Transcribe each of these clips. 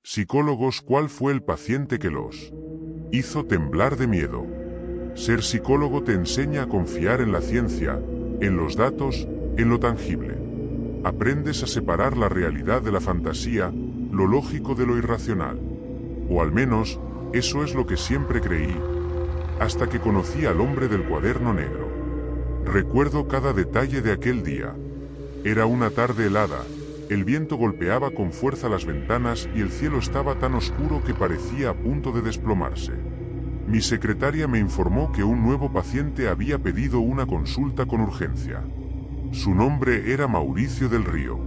Psicólogos, ¿cuál fue el paciente que los hizo temblar de miedo? Ser psicólogo te enseña a confiar en la ciencia, en los datos, en lo tangible. Aprendes a separar la realidad de la fantasía, lo lógico de lo irracional. O al menos, eso es lo que siempre creí, hasta que conocí al hombre del cuaderno negro. Recuerdo cada detalle de aquel día. Era una tarde helada, el viento golpeaba con fuerza las ventanas y el cielo estaba tan oscuro que parecía a punto de desplomarse. Mi secretaria me informó que un nuevo paciente había pedido una consulta con urgencia. Su nombre era Mauricio del Río.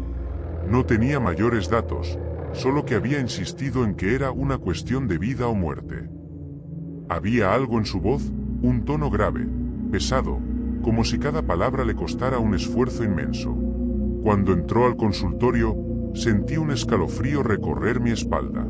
No tenía mayores datos, solo que había insistido en que era una cuestión de vida o muerte. Había algo en su voz, un tono grave, pesado, como si cada palabra le costara un esfuerzo inmenso. Cuando entró al consultorio, sentí un escalofrío recorrer mi espalda.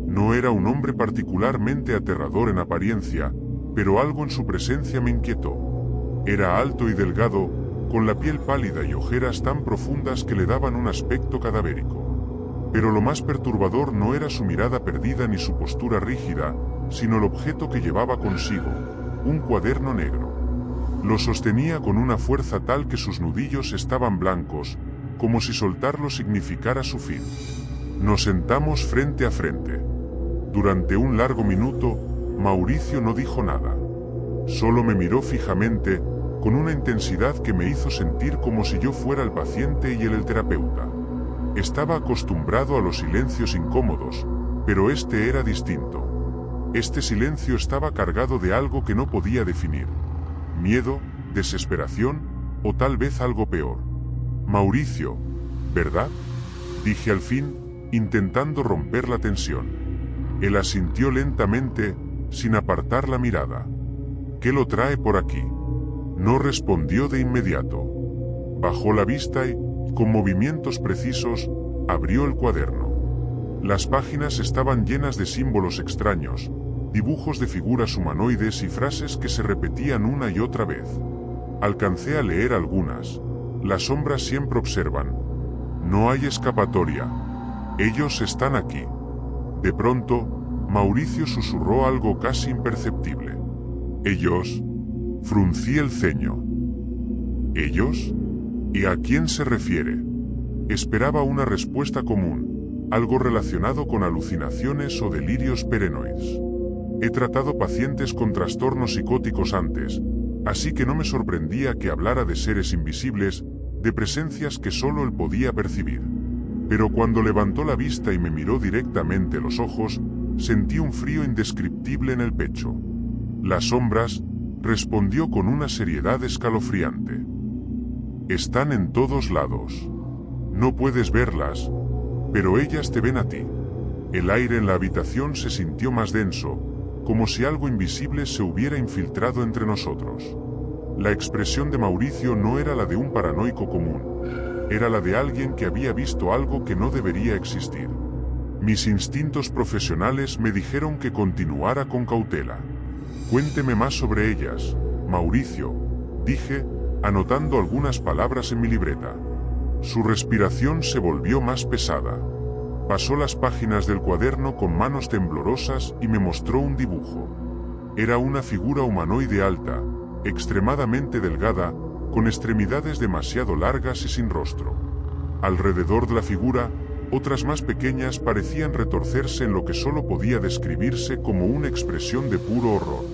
No era un hombre particularmente aterrador en apariencia, pero algo en su presencia me inquietó. Era alto y delgado, con la piel pálida y ojeras tan profundas que le daban un aspecto cadavérico. Pero lo más perturbador no era su mirada perdida ni su postura rígida, sino el objeto que llevaba consigo, un cuaderno negro. Lo sostenía con una fuerza tal que sus nudillos estaban blancos, como si soltarlo significara su fin. Nos sentamos frente a frente. Durante un largo minuto, Mauricio no dijo nada. Solo me miró fijamente, con una intensidad que me hizo sentir como si yo fuera el paciente y él el terapeuta. Estaba acostumbrado a los silencios incómodos, pero este era distinto. Este silencio estaba cargado de algo que no podía definir. Miedo, desesperación, o tal vez algo peor. Mauricio, ¿verdad?, dije al fin, intentando romper la tensión. Él asintió lentamente, sin apartar la mirada. ¿Qué lo trae por aquí? No respondió de inmediato. Bajó la vista y, con movimientos precisos, abrió el cuaderno. Las páginas estaban llenas de símbolos extraños, dibujos de figuras humanoides y frases que se repetían una y otra vez. Alcancé a leer algunas. Las sombras siempre observan. No hay escapatoria. Ellos están aquí. De pronto, Mauricio susurró algo casi imperceptible. ¿Ellos? Fruncí el ceño. ¿Ellos? ¿Y a quién se refiere? Esperaba una respuesta común, algo relacionado con alucinaciones o delirios paranoides. He tratado pacientes con trastornos psicóticos antes, así que no me sorprendía que hablara de seres invisibles, de presencias que solo él podía percibir. Pero cuando levantó la vista y me miró directamente los ojos, sentí un frío indescriptible en el pecho. Las sombras, respondió con una seriedad escalofriante. Están en todos lados. No puedes verlas, pero ellas te ven a ti. El aire en la habitación se sintió más denso, como si algo invisible se hubiera infiltrado entre nosotros. La expresión de Mauricio no era la de un paranoico común, era la de alguien que había visto algo que no debería existir. Mis instintos profesionales me dijeron que continuara con cautela. Cuénteme más sobre ellas, Mauricio, dije, anotando algunas palabras en mi libreta. Su respiración se volvió más pesada. Pasó las páginas del cuaderno con manos temblorosas y me mostró un dibujo. Era una figura humanoide alta, extremadamente delgada, con extremidades demasiado largas y sin rostro. Alrededor de la figura, otras más pequeñas parecían retorcerse en lo que solo podía describirse como una expresión de puro horror.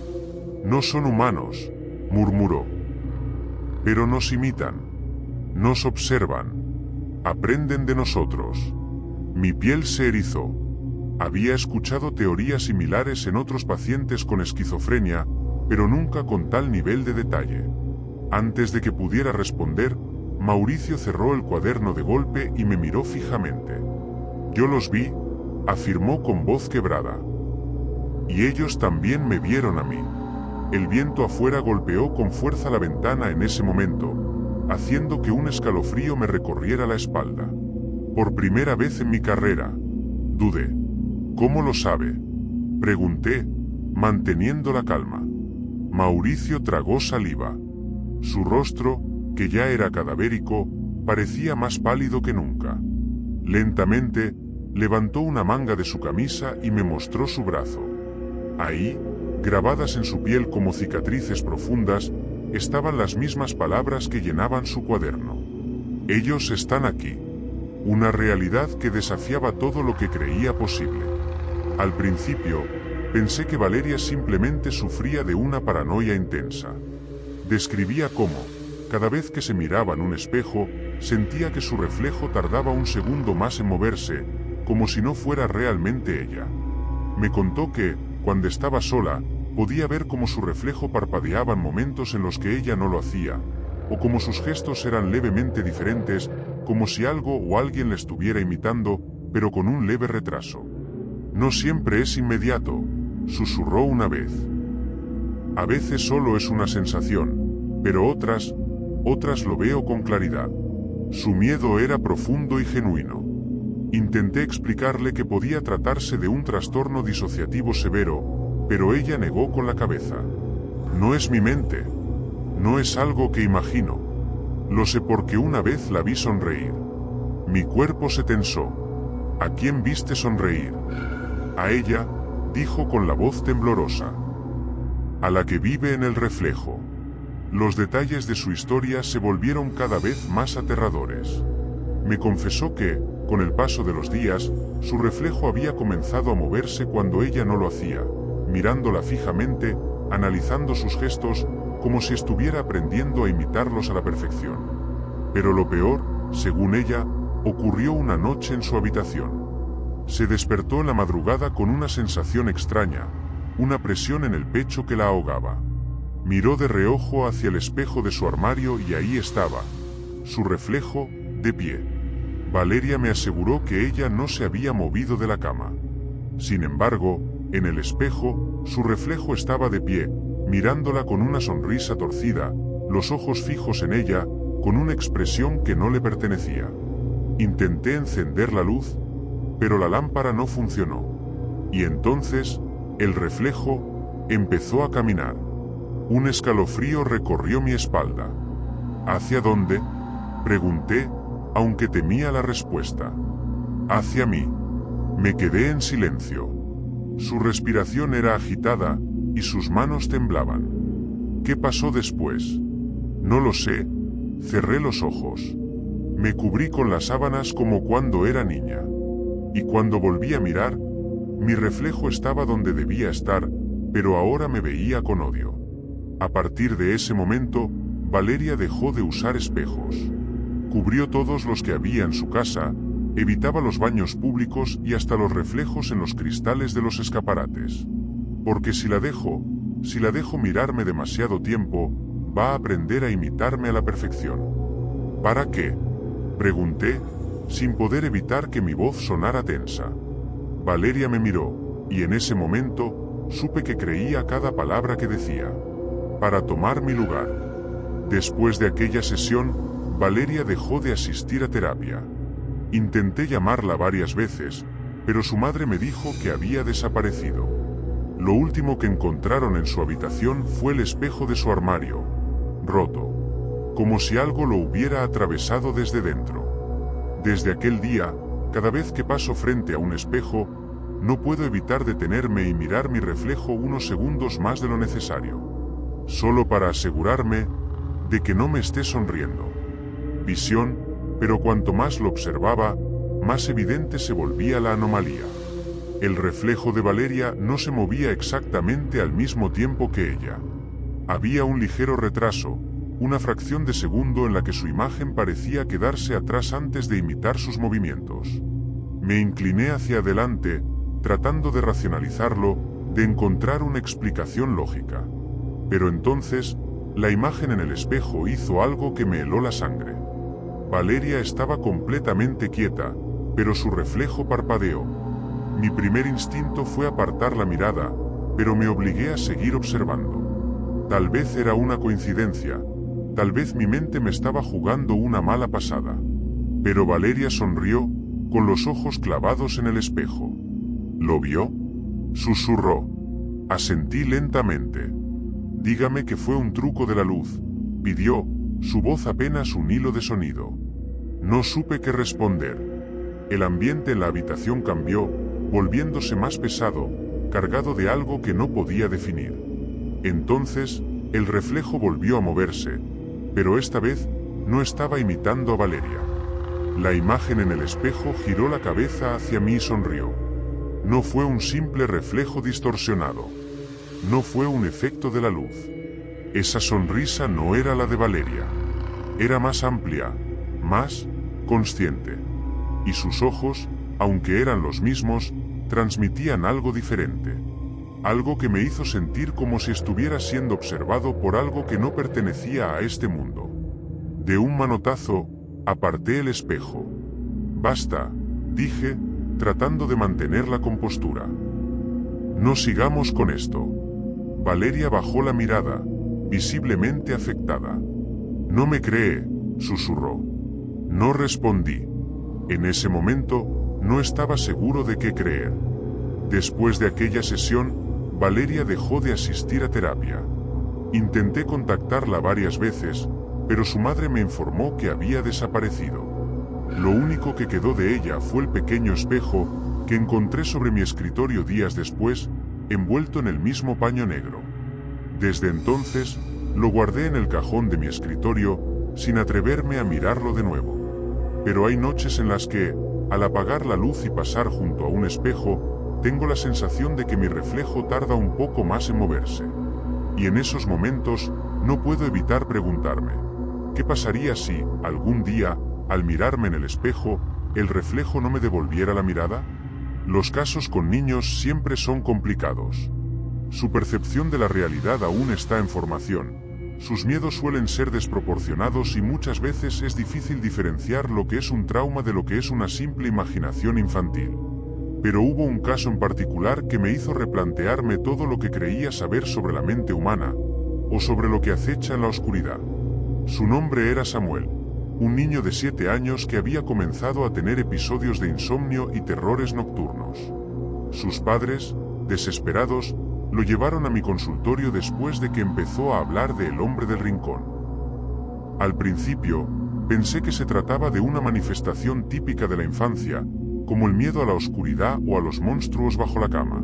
No son humanos, murmuró. Pero nos imitan. Nos observan. Aprenden de nosotros. Mi piel se erizó. Había escuchado teorías similares en otros pacientes con esquizofrenia, pero nunca con tal nivel de detalle. Antes de que pudiera responder, Mauricio cerró el cuaderno de golpe y me miró fijamente. Yo los vi, afirmó con voz quebrada. Y ellos también me vieron a mí. El viento afuera golpeó con fuerza la ventana en ese momento, haciendo que un escalofrío me recorriera la espalda. Por primera vez en mi carrera, dudé. ¿Cómo lo sabe?, pregunté, manteniendo la calma. Mauricio tragó saliva. Su rostro, que ya era cadavérico, parecía más pálido que nunca. Lentamente, Levantó una manga de su camisa y me mostró su brazo. Ahí, grabadas en su piel como cicatrices profundas, estaban las mismas palabras que llenaban su cuaderno. Ellos están aquí. Una realidad que desafiaba todo lo que creía posible. Al principio, pensé que Valeria simplemente sufría de una paranoia intensa. Describía cómo, cada vez que se miraba en un espejo, sentía que su reflejo tardaba un segundo más en moverse, como si no fuera realmente ella. Me contó que, cuando estaba sola, podía ver cómo su reflejo parpadeaba en momentos en los que ella no lo hacía, o cómo sus gestos eran levemente diferentes, como si algo o alguien le estuviera imitando, pero con un leve retraso. No siempre es inmediato, susurró una vez. A veces solo es una sensación, pero otras lo veo con claridad. Su miedo era profundo y genuino. Intenté explicarle que podía tratarse de un trastorno disociativo severo, pero ella negó con la cabeza. No es mi mente. No es algo que imagino. Lo sé porque una vez la vi sonreír. Mi cuerpo se tensó. ¿A quién viste sonreír? A ella, dijo con la voz temblorosa. A la que vive en el reflejo. Los detalles de su historia se volvieron cada vez más aterradores. Me confesó que, con el paso de los días, su reflejo había comenzado a moverse cuando ella no lo hacía, mirándola fijamente, analizando sus gestos, como si estuviera aprendiendo a imitarlos a la perfección. Pero lo peor, según ella, ocurrió una noche en su habitación. Se despertó en la madrugada con una sensación extraña, una presión en el pecho que la ahogaba. Miró de reojo hacia el espejo de su armario y ahí estaba, su reflejo, de pie. Valeria me aseguró que ella no se había movido de la cama. Sin embargo, en el espejo, su reflejo estaba de pie, mirándola con una sonrisa torcida, los ojos fijos en ella, con una expresión que no le pertenecía. Intenté encender la luz, pero la lámpara no funcionó. Y entonces, el reflejo empezó a caminar. Un escalofrío recorrió mi espalda. ¿Hacia dónde?, pregunté, aunque temía la respuesta. Hacia mí. Me quedé en silencio. Su respiración era agitada, y sus manos temblaban. ¿Qué pasó después? No lo sé. Cerré los ojos. Me cubrí con las sábanas como cuando era niña. Y cuando volví a mirar, mi reflejo estaba donde debía estar, pero ahora me veía con odio. A partir de ese momento, Valeria dejó de usar espejos. Cubrió todos los que había en su casa, evitaba los baños públicos y hasta los reflejos en los cristales de los escaparates. Porque si la dejo mirarme demasiado tiempo, va a aprender a imitarme a la perfección. ¿Para qué?, pregunté, sin poder evitar que mi voz sonara tensa. Valeria me miró, y en ese momento, supe que creía cada palabra que decía. Para tomar mi lugar. Después de aquella sesión, Valeria dejó de asistir a terapia. Intenté llamarla varias veces, pero su madre me dijo que había desaparecido. Lo último que encontraron en su habitación fue el espejo de su armario, roto, como si algo lo hubiera atravesado desde dentro. Desde aquel día, cada vez que paso frente a un espejo, no puedo evitar detenerme y mirar mi reflejo unos segundos más de lo necesario, solo para asegurarme de que no me esté sonriendo. Visión, pero cuanto más lo observaba, más evidente se volvía la anomalía. El reflejo de Valeria no se movía exactamente al mismo tiempo que ella. Había un ligero retraso, una fracción de segundo en la que su imagen parecía quedarse atrás antes de imitar sus movimientos. Me incliné hacia adelante, tratando de racionalizarlo, de encontrar una explicación lógica. Pero entonces, la imagen en el espejo hizo algo que me heló la sangre. Valeria estaba completamente quieta, pero su reflejo parpadeó. Mi primer instinto fue apartar la mirada, pero me obligué a seguir observando. Tal vez era una coincidencia, tal vez mi mente me estaba jugando una mala pasada. Pero Valeria sonrió, con los ojos clavados en el espejo. ¿Lo vio?, susurró. Asentí lentamente. Dígame que fue un truco de la luz, pidió, su voz apenas un hilo de sonido. No supe qué responder. El ambiente en la habitación cambió, volviéndose más pesado, cargado de algo que no podía definir. Entonces, el reflejo volvió a moverse, pero esta vez no estaba imitando a Valeria. La imagen en el espejo giró la cabeza hacia mí y sonrió. No fue un simple reflejo distorsionado. No fue un efecto de la luz. Esa sonrisa no era la de Valeria. Era más amplia, más consciente. Y sus ojos, aunque eran los mismos, transmitían algo diferente. Algo que me hizo sentir como si estuviera siendo observado por algo que no pertenecía a este mundo. De un manotazo, aparté el espejo. Basta, dije, tratando de mantener la compostura. No sigamos con esto. Valeria bajó la mirada, visiblemente afectada. No me cree, susurró. No respondí. En ese momento, no estaba seguro de qué creer. Después de aquella sesión, Valeria dejó de asistir a terapia. Intenté contactarla varias veces, pero su madre me informó que había desaparecido. Lo único que quedó de ella fue el pequeño espejo que encontré sobre mi escritorio días después, envuelto en el mismo paño negro. Desde entonces, lo guardé en el cajón de mi escritorio, sin atreverme a mirarlo de nuevo. Pero hay noches en las que, al apagar la luz y pasar junto a un espejo, tengo la sensación de que mi reflejo tarda un poco más en moverse. Y en esos momentos, no puedo evitar preguntarme, ¿qué pasaría si, algún día, al mirarme en el espejo, el reflejo no me devolviera la mirada? Los casos con niños siempre son complicados. Su percepción de la realidad aún está en formación. Sus miedos suelen ser desproporcionados y muchas veces es difícil diferenciar lo que es un trauma de lo que es una simple imaginación infantil. Pero hubo un caso en particular que me hizo replantearme todo lo que creía saber sobre la mente humana, o sobre lo que acecha en la oscuridad. Su nombre era Samuel, un niño de 7 años que había comenzado a tener episodios de insomnio y terrores nocturnos. Sus padres, desesperados, lo llevaron a mi consultorio después de que empezó a hablar de El hombre del rincón. Al principio, pensé que se trataba de una manifestación típica de la infancia, como el miedo a la oscuridad o a los monstruos bajo la cama.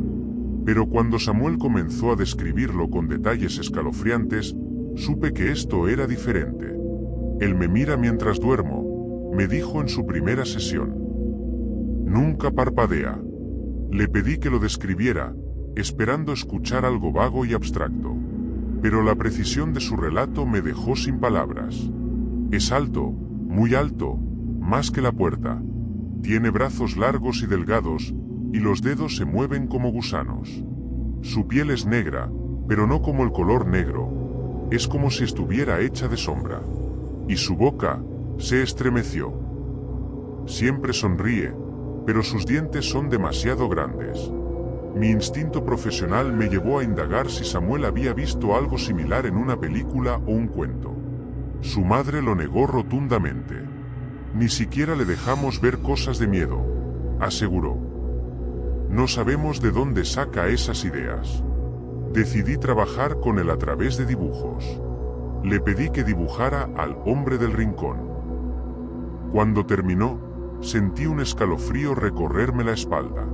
Pero cuando Samuel comenzó a describirlo con detalles escalofriantes, supe que esto era diferente. Él me mira mientras duermo, me dijo en su primera sesión. Nunca parpadea. Le pedí que lo describiera, esperando escuchar algo vago y abstracto. Pero la precisión de su relato me dejó sin palabras. Es alto, muy alto, más que la puerta. Tiene brazos largos y delgados, y los dedos se mueven como gusanos. Su piel es negra, pero no como el color negro. Es como si estuviera hecha de sombra. Y su boca se estremeció. Siempre sonríe, pero sus dientes son demasiado grandes. Mi instinto profesional me llevó a indagar si Samuel había visto algo similar en una película o un cuento. Su madre lo negó rotundamente. Ni siquiera le dejamos ver cosas de miedo, aseguró. No sabemos de dónde saca esas ideas. Decidí trabajar con él a través de dibujos. Le pedí que dibujara al hombre del rincón. Cuando terminó, sentí un escalofrío recorrerme la espalda.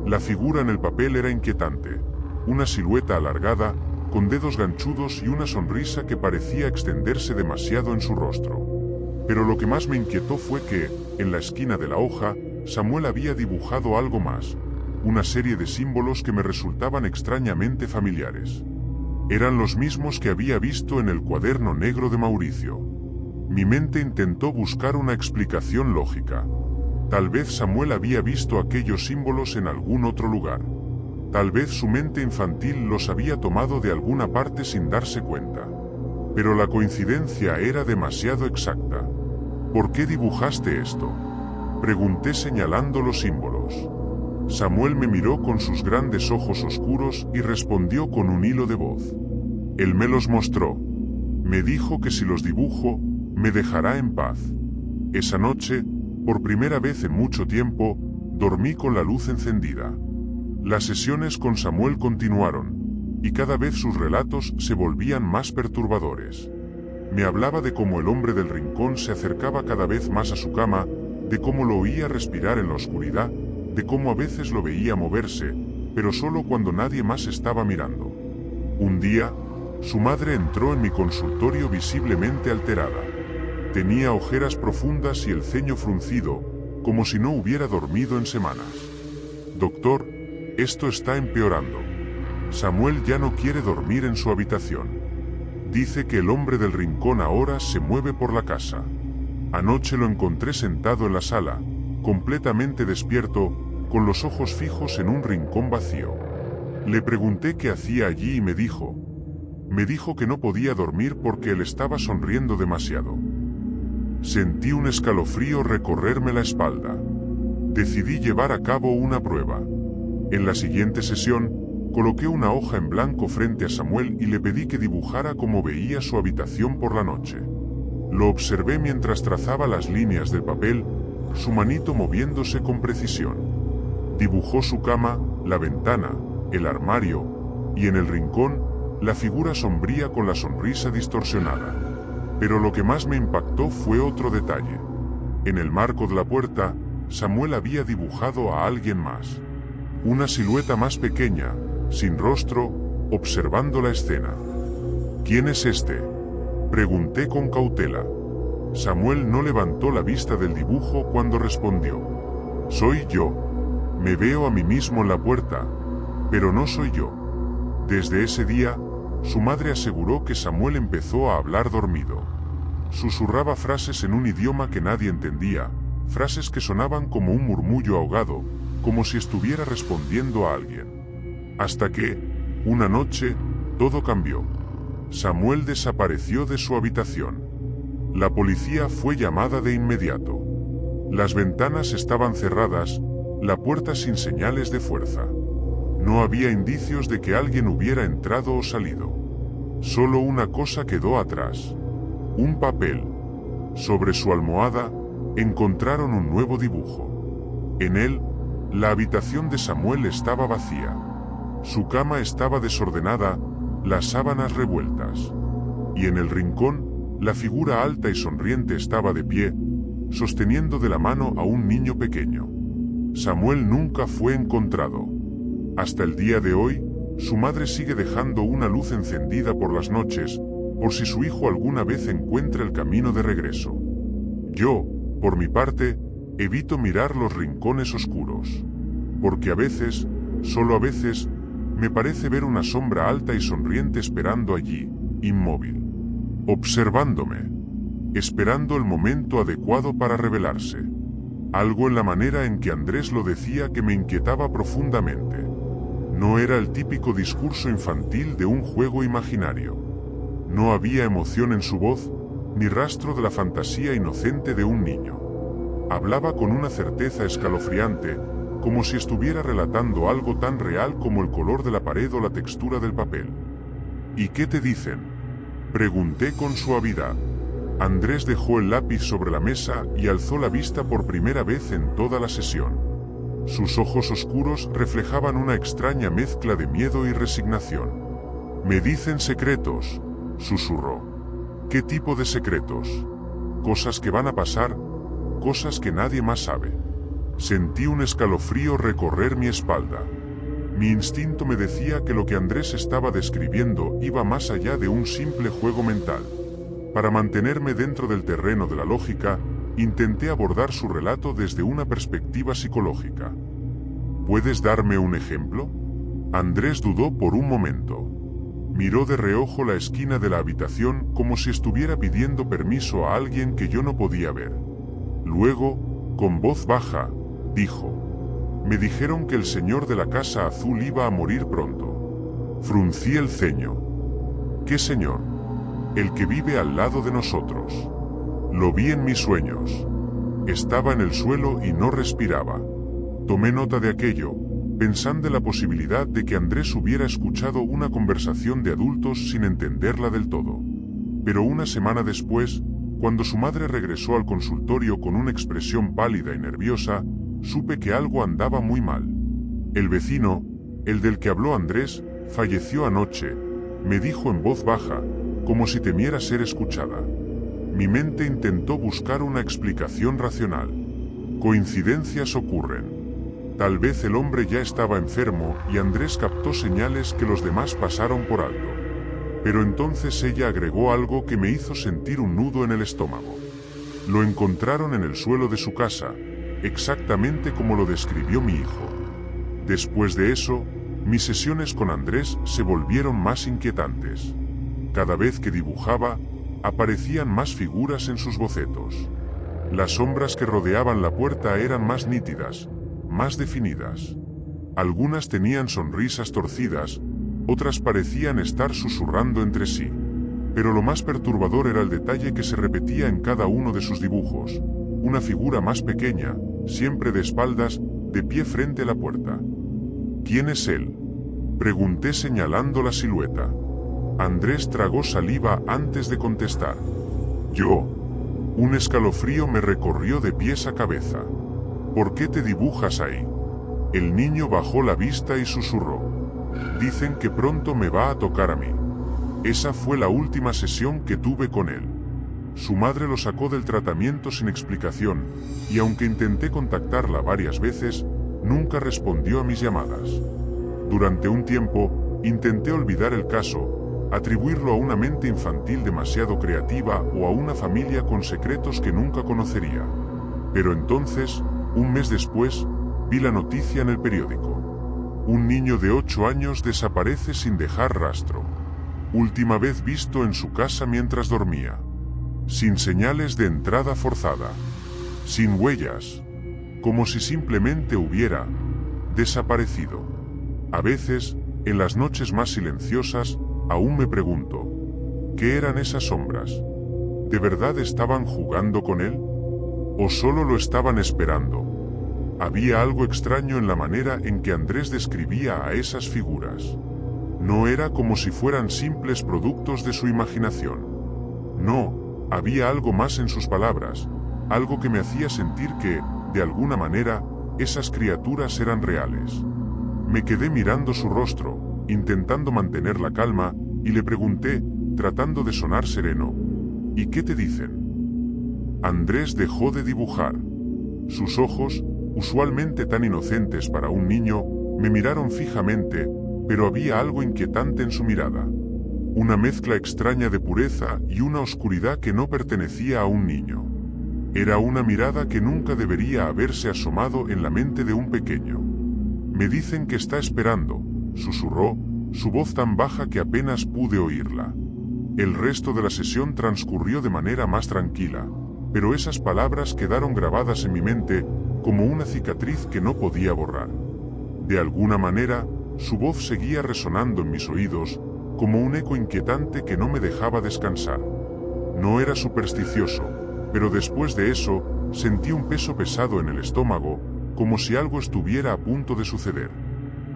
La figura en el papel era inquietante, una silueta alargada, con dedos ganchudos y una sonrisa que parecía extenderse demasiado en su rostro. Pero lo que más me inquietó fue que, en la esquina de la hoja, Samuel había dibujado algo más, una serie de símbolos que me resultaban extrañamente familiares. Eran los mismos que había visto en el cuaderno negro de Mauricio. Mi mente intentó buscar una explicación lógica. Tal vez Samuel había visto aquellos símbolos en algún otro lugar. Tal vez su mente infantil los había tomado de alguna parte sin darse cuenta. Pero la coincidencia era demasiado exacta. ¿Por qué dibujaste esto?, pregunté señalando los símbolos. Samuel me miró con sus grandes ojos oscuros y respondió con un hilo de voz. Él me los mostró. Me dijo que si los dibujo, me dejará en paz. Esa noche, por primera vez en mucho tiempo, dormí con la luz encendida. Las sesiones con Samuel continuaron, y cada vez sus relatos se volvían más perturbadores. Me hablaba de cómo el hombre del rincón se acercaba cada vez más a su cama, de cómo lo oía respirar en la oscuridad, de cómo a veces lo veía moverse, pero solo cuando nadie más estaba mirando. Un día, su madre entró en mi consultorio visiblemente alterada. Tenía ojeras profundas y el ceño fruncido, como si no hubiera dormido en semanas. «Doctor, esto está empeorando. Samuel ya no quiere dormir en su habitación. Dice que el hombre del rincón ahora se mueve por la casa. Anoche lo encontré sentado en la sala, completamente despierto, con los ojos fijos en un rincón vacío. Le pregunté qué hacía allí y me dijo que no podía dormir porque él estaba sonriendo demasiado. Sentí un escalofrío recorrerme la espalda. Decidí llevar a cabo una prueba. En la siguiente sesión, coloqué una hoja en blanco frente a Samuel y le pedí que dibujara cómo veía su habitación por la noche. Lo observé mientras trazaba las líneas del papel, su manito moviéndose con precisión. Dibujó su cama, la ventana, el armario, y en el rincón, la figura sombría con la sonrisa distorsionada. Pero lo que más me impactó fue otro detalle. En el marco de la puerta, Samuel había dibujado a alguien más. Una silueta más pequeña, sin rostro, observando la escena. «¿Quién es este?», pregunté con cautela. Samuel no levantó la vista del dibujo cuando respondió: «Soy yo. Me veo a mí mismo en la puerta, pero no soy yo». Desde ese día, su madre aseguró que Samuel empezó a hablar dormido. Susurraba frases en un idioma que nadie entendía, frases que sonaban como un murmullo ahogado, como si estuviera respondiendo a alguien. Hasta que, una noche, todo cambió. Samuel desapareció de su habitación. La policía fue llamada de inmediato. Las ventanas estaban cerradas, la puerta sin señales de fuerza. No había indicios de que alguien hubiera entrado o salido. Solo una cosa quedó atrás: un papel. Sobre su almohada, encontraron un nuevo dibujo. En él, la habitación de Samuel estaba vacía. Su cama estaba desordenada, las sábanas revueltas. Y en el rincón, la figura alta y sonriente estaba de pie, sosteniendo de la mano a un niño pequeño. Samuel nunca fue encontrado. Hasta el día de hoy, su madre sigue dejando una luz encendida por las noches, por si su hijo alguna vez encuentra el camino de regreso. Yo, por mi parte, evito mirar los rincones oscuros. Porque a veces, solo a veces, me parece ver una sombra alta y sonriente esperando allí, inmóvil. Observándome. Esperando el momento adecuado para revelarse. Algo en la manera en que Andrés lo decía que me inquietaba profundamente. No era el típico discurso infantil de un juego imaginario. No había emoción en su voz, ni rastro de la fantasía inocente de un niño. Hablaba con una certeza escalofriante, como si estuviera relatando algo tan real como el color de la pared o la textura del papel. «¿Y qué te dicen?», pregunté con suavidad. Andrés dejó el lápiz sobre la mesa y alzó la vista por primera vez en toda la sesión. Sus ojos oscuros reflejaban una extraña mezcla de miedo y resignación. «Me dicen secretos», susurró. «¿Qué tipo de secretos?». «Cosas que van a pasar, cosas que nadie más sabe». Sentí un escalofrío recorrer mi espalda. Mi instinto me decía que lo que Andrés estaba describiendo iba más allá de un simple juego mental. Para mantenerme dentro del terreno de la lógica, intenté abordar su relato desde una perspectiva psicológica. «¿Puedes darme un ejemplo?». Andrés dudó por un momento. Miró de reojo la esquina de la habitación como si estuviera pidiendo permiso a alguien que yo no podía ver. Luego, con voz baja, dijo: «Me dijeron que el señor de la casa azul iba a morir pronto». Fruncí el ceño. «¿Qué señor?». «El que vive al lado de nosotros. Lo vi en mis sueños. Estaba en el suelo y no respiraba». Tomé nota de aquello, pensando en la posibilidad de que Andrés hubiera escuchado una conversación de adultos sin entenderla del todo. Pero una semana después, cuando su madre regresó al consultorio con una expresión pálida y nerviosa, supe que algo andaba muy mal. «El vecino, el del que habló Andrés, falleció anoche», me dijo en voz baja, como si temiera ser escuchada. Mi mente intentó buscar una explicación racional. Coincidencias ocurren. Tal vez el hombre ya estaba enfermo y Andrés captó señales que los demás pasaron por alto. Pero entonces ella agregó algo que me hizo sentir un nudo en el estómago. Lo encontraron en el suelo de su casa, exactamente como lo describió mi hijo. Después de eso, mis sesiones con Andrés se volvieron más inquietantes. Cada vez que dibujaba, aparecían más figuras en sus bocetos. Las sombras que rodeaban la puerta eran más nítidas, más definidas. Algunas tenían sonrisas torcidas, otras parecían estar susurrando entre sí. Pero lo más perturbador era el detalle que se repetía en cada uno de sus dibujos. Una figura más pequeña, siempre de espaldas, de pie frente a la puerta. ¿Quién es él?, pregunté señalando la silueta. Andrés tragó saliva antes de contestar. Yo. Un escalofrío me recorrió de pies a cabeza. ¿Por qué te dibujas ahí? El niño bajó la vista y susurró. Dicen que pronto me va a tocar a mí. Esa fue la última sesión que tuve con él. Su madre lo sacó del tratamiento sin explicación, y aunque intenté contactarla varias veces, nunca respondió a mis llamadas. Durante un tiempo, intenté olvidar el caso, atribuirlo a una mente infantil demasiado creativa o a una familia con secretos que nunca conocería. Pero entonces, un mes después, vi la noticia en el periódico. Un niño de 8 años desaparece sin dejar rastro. Última vez visto en su casa mientras dormía. Sin señales de entrada forzada. Sin huellas. Como si simplemente hubiera desaparecido. A veces, en las noches más silenciosas, aún me pregunto, ¿qué eran esas sombras? ¿De verdad estaban jugando con él? ¿O solo lo estaban esperando? Había algo extraño en la manera en que Andrés describía a esas figuras. No era como si fueran simples productos de su imaginación. No, había algo más en sus palabras, algo que me hacía sentir que, de alguna manera, esas criaturas eran reales. Me quedé mirando su rostro, intentando mantener la calma, y le pregunté, tratando de sonar sereno, ¿y qué te dicen? Andrés dejó de dibujar. Sus ojos, usualmente tan inocentes para un niño, me miraron fijamente, pero había algo inquietante en su mirada. Una mezcla extraña de pureza y una oscuridad que no pertenecía a un niño. Era una mirada que nunca debería haberse asomado en la mente de un pequeño. Me dicen que está esperando, susurró, su voz tan baja que apenas pude oírla. El resto de la sesión transcurrió de manera más tranquila, pero esas palabras quedaron grabadas en mi mente como una cicatriz que no podía borrar. De alguna manera, su voz seguía resonando en mis oídos, como un eco inquietante que no me dejaba descansar. No era supersticioso, pero después de eso, sentí un peso pesado en el estómago, como si algo estuviera a punto de suceder.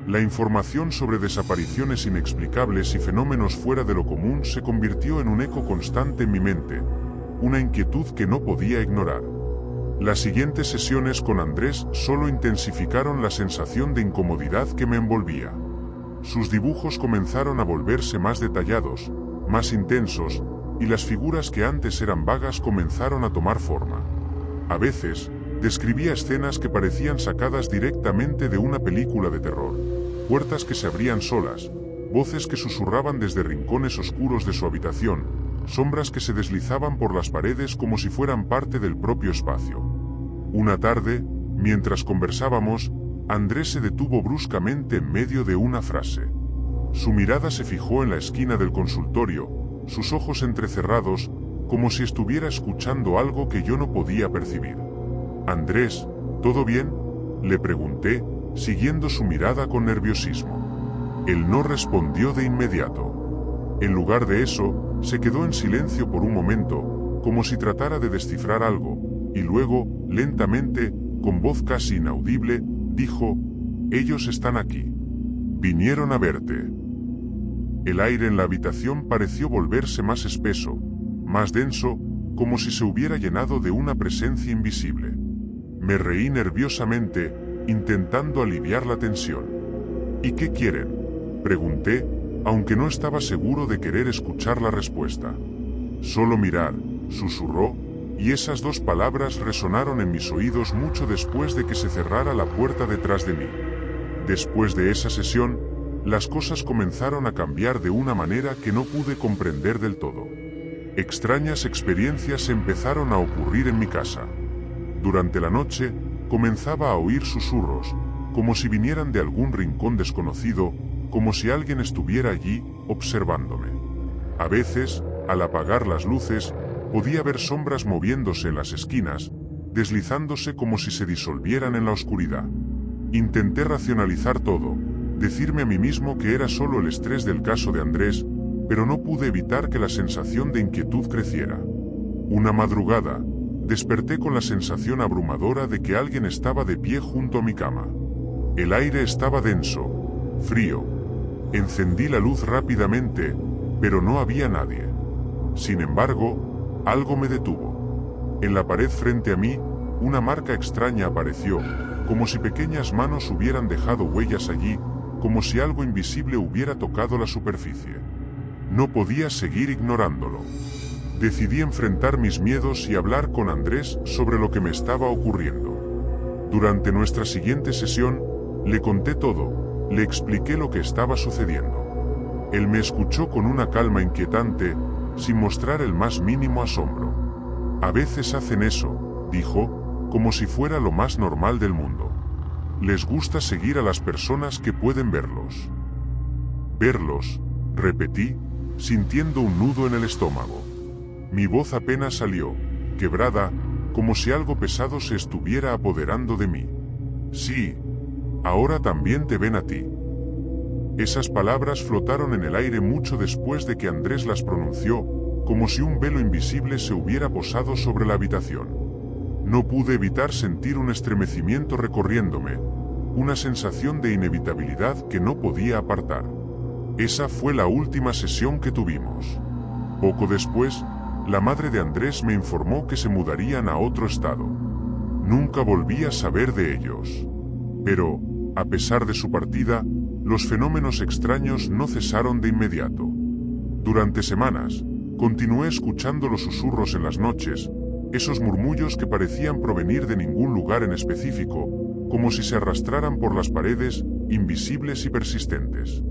La información sobre desapariciones inexplicables y fenómenos fuera de lo común se convirtió en un eco constante en mi mente, una inquietud que no podía ignorar. Las siguientes sesiones con Andrés solo intensificaron la sensación de incomodidad que me envolvía. Sus dibujos comenzaron a volverse más detallados, más intensos, y las figuras que antes eran vagas comenzaron a tomar forma. A veces, describía escenas que parecían sacadas directamente de una película de terror, puertas que se abrían solas, voces que susurraban desde rincones oscuros de su habitación, sombras que se deslizaban por las paredes como si fueran parte del propio espacio. Una tarde, mientras conversábamos, Andrés se detuvo bruscamente en medio de una frase. Su mirada se fijó en la esquina del consultorio, sus ojos entrecerrados, como si estuviera escuchando algo que yo no podía percibir. «Andrés, ¿todo bien?», le pregunté, siguiendo su mirada con nerviosismo. Él no respondió de inmediato. En lugar de eso, se quedó en silencio por un momento, como si tratara de descifrar algo, y luego, lentamente, con voz casi inaudible, dijo: «Ellos están aquí. Vinieron a verte». El aire en la habitación pareció volverse más espeso, más denso, como si se hubiera llenado de una presencia invisible. Me reí nerviosamente, intentando aliviar la tensión. «¿Y qué quieren?», pregunté, aunque no estaba seguro de querer escuchar la respuesta. «Solo mirar», susurró, y esas dos palabras resonaron en mis oídos mucho después de que se cerrara la puerta detrás de mí. Después de esa sesión, las cosas comenzaron a cambiar de una manera que no pude comprender del todo. Extrañas experiencias empezaron a ocurrir en mi casa. Durante la noche, comenzaba a oír susurros, como si vinieran de algún rincón desconocido, como si alguien estuviera allí, observándome. A veces, al apagar las luces, podía ver sombras moviéndose en las esquinas, deslizándose como si se disolvieran en la oscuridad. Intenté racionalizar todo, decirme a mí mismo que era solo el estrés del caso de Andrés, pero no pude evitar que la sensación de inquietud creciera. Una madrugada, desperté con la sensación abrumadora de que alguien estaba de pie junto a mi cama. El aire estaba denso, frío. Encendí la luz rápidamente, pero no había nadie. Sin embargo, algo me detuvo. En la pared frente a mí, una marca extraña apareció, como si pequeñas manos hubieran dejado huellas allí, como si algo invisible hubiera tocado la superficie. No podía seguir ignorándolo. Decidí enfrentar mis miedos y hablar con Andrés sobre lo que me estaba ocurriendo. Durante nuestra siguiente sesión, le conté todo, le expliqué lo que estaba sucediendo. Él me escuchó con una calma inquietante, sin mostrar el más mínimo asombro. A veces hacen eso, dijo, como si fuera lo más normal del mundo. Les gusta seguir a las personas que pueden verlos. Verlos, repetí, sintiendo un nudo en el estómago. Mi voz apenas salió, quebrada, como si algo pesado se estuviera apoderando de mí. Sí, ahora también te ven a ti. Esas palabras flotaron en el aire mucho después de que Andrés las pronunció, como si un velo invisible se hubiera posado sobre la habitación. No pude evitar sentir un estremecimiento recorriéndome, una sensación de inevitabilidad que no podía apartar. Esa fue la última sesión que tuvimos. Poco después, la madre de Andrés me informó que se mudarían a otro estado. Nunca volví a saber de ellos. Pero, a pesar de su partida, los fenómenos extraños no cesaron de inmediato. Durante semanas, continué escuchando los susurros en las noches, esos murmullos que parecían provenir de ningún lugar en específico, como si se arrastraran por las paredes, invisibles y persistentes.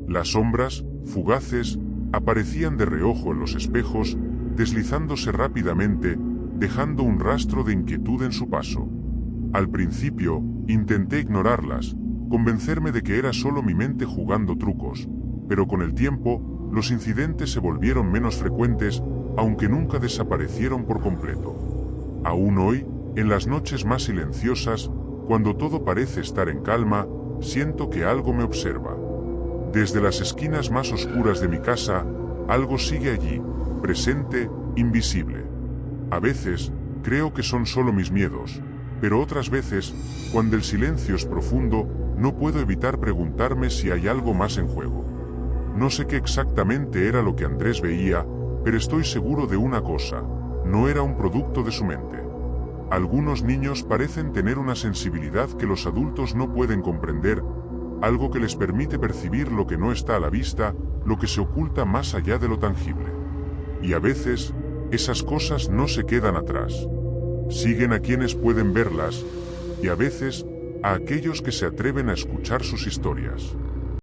Las sombras, fugaces, aparecían de reojo en los espejos, deslizándose rápidamente, dejando un rastro de inquietud en su paso. Al principio, intenté ignorarlas, convencerme de que era solo mi mente jugando trucos, pero con el tiempo, los incidentes se volvieron menos frecuentes, aunque nunca desaparecieron por completo. Aún hoy, en las noches más silenciosas, cuando todo parece estar en calma, siento que algo me observa. Desde las esquinas más oscuras de mi casa, algo sigue allí, presente, invisible. A veces, creo que son solo mis miedos, pero otras veces, cuando el silencio es profundo, no puedo evitar preguntarme si hay algo más en juego. No sé qué exactamente era lo que Andrés veía, pero estoy seguro de una cosa: no era un producto de su mente. Algunos niños parecen tener una sensibilidad que los adultos no pueden comprender, algo que les permite percibir lo que no está a la vista, lo que se oculta más allá de lo tangible. Y a veces, esas cosas no se quedan atrás. Siguen a quienes pueden verlas, y a veces, a aquellos que se atreven a escuchar sus historias.